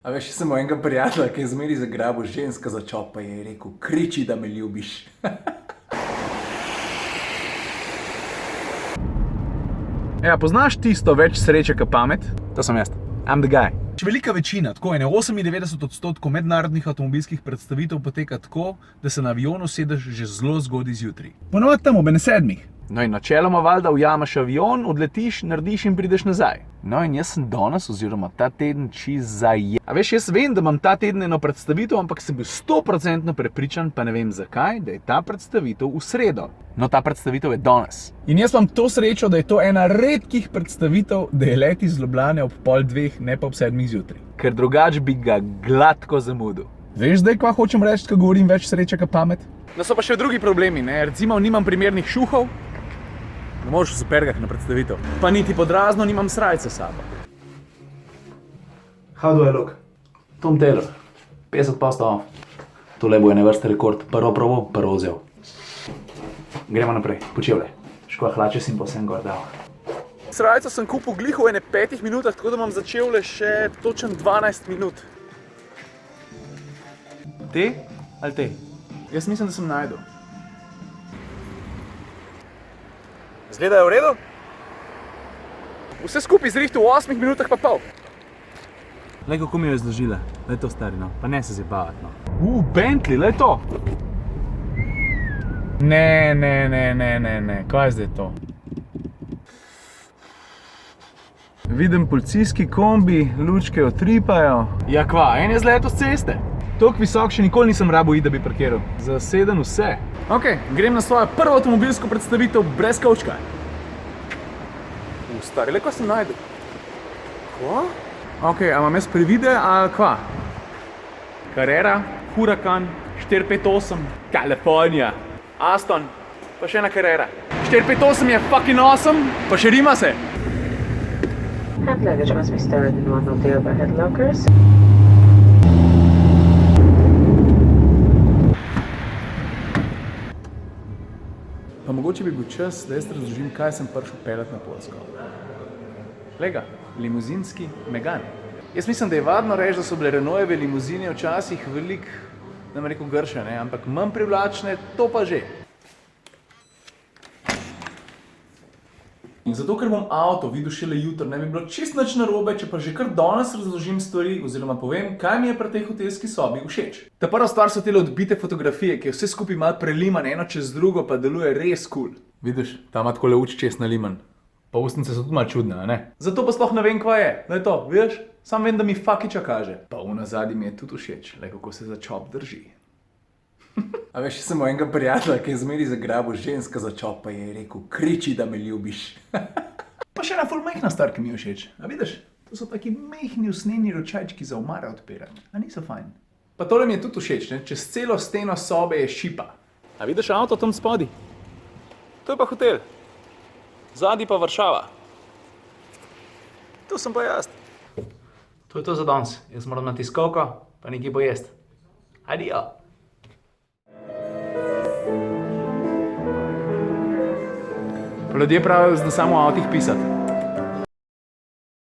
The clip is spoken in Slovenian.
A veš, sem mojega prijatelja, ki je zmeri zagrabil ženska za čop, pa je rekel, kriči, da me ljubiš. Ja, poznaš tisto več sreče kot pamet? To sem jaz. I'm the guy. Velika večina, tako je 98% mednarodnih avtomobilskih predstavitev poteka tako, da se na avionu sedeš že zelo zgodaj zjutraj. Ponovadi tam ob 7. No in načeloma valjda ujameš avion, odletiš, narediš in prideš nazaj. No in jaz sem danes oziroma ta teden čist A veš, jaz vem, da imam ta teden eno predstavitev, ampak sem bil 100% prepričan, pa ne vem zakaj, da je ta predstavitev v sredo. No, ta predstavitev je danes. In jaz imam to srečo, da je to ena redkih predstavitev, da je let iz Ljubljane ob 2:30, ne pa ob 7 zjutraj. Ker drugač bi ga gladko zamudil. Veš zdaj, kva hočem reči, ko govorim več sreče kot pamet? No, so pa še drugi problemi, ne? Recimo, nimam primernih šuhov. Ne moreš v supergah na predstavitev. Pa niti pod razno nimam srajce s sabo. How do I look? Tom Taylor, 50% off. Tole bo ene vrste rekord. Prvo probo, prvo vzel. Gremo naprej, počevle. Škoda hlače si pa vsem gor dal. Srajco sem kupil gliho v ene 5 minutah, tako da imam začevle še točen 12 minut. Te ali te? Jaz mislim, da sem najdel. Zgleda je v redu? Vse skupaj zrihtu v 8 minutah pa pol. Lej, kako mi jo je zložila. Lej to, stari, no. Pa ne se zjebavati, no. Bentley, lej to. Ne. Kaj je zdaj to? Vidim policijski kombi, lučke utripajo. Ja kva, en je zleto s ceste. Toliko visok še nikoli nisem rabil iti, da bi parkiral. Zaseden vse. Ok, grem na svojo prvo avtomobilsko predstavitev brez kavčka. Stari, le ko sem najdel. Kva? Ok, a imam jaz previde, a kva? Carrera, Huracan, 458, Kalifornija, Aston, pa še ena Carrera. 458 je fucking awesome, pa še rima se. Hand luggage must be stored in one of the overhead lockers. Pa mogoče bi bil čas, da jaz razložim, kaj sem prišel peljati na Poljsko. Lega, limuzinski Megane. Jaz mislim, da je vadno reči, da so bile Renaultove limuzine včasih veliko, da me rekel grše, ne? Ampak manj privlačne, to pa že. In zato, ker bom avto videl šele jutri, ne bi bilo čist nič narobe, če pa že kar danes razložim stvari oziroma povem, kaj mi je pri tej hotelski sobi všeč. Ta prva stvar so tele odbite fotografije, ki je vse skupaj malo preliman eno čez drugo, pa deluje res cool. Vidiš, tam ima takole uč čez naliman. Pa ustnice so tudi malo čudne, a ne? Zato pa sploh ne vem, kva je. Daj to, vidiš? Sam vem, da mi fakiča kaže. Pa v nazadnji mi je tudi všeč, le kako se za čop drži. A veš, sem mojega prijatelja, ki je zmeri zagrabil ženska za čop, pa je rekel, kriči, da me ljubiš. Pa še ena ful majhna stvar, ki mi je všeč. A vidiš? To so taki majhni usnjeni ročajčki za omare odpirati. A niso fajn? Pa tole mi je tudi všeč, ne? Čez celo steno sobe je šipa. A vidiš avto tam spodaj? To je pa hotel. Zadnji pa Varšava. Tu sem pa jaz. To je to za danes. Jaz moram na tiskovko, pa nekaj pojesti. Adijo. Ljudje pravijo, da samo o avtih pisati.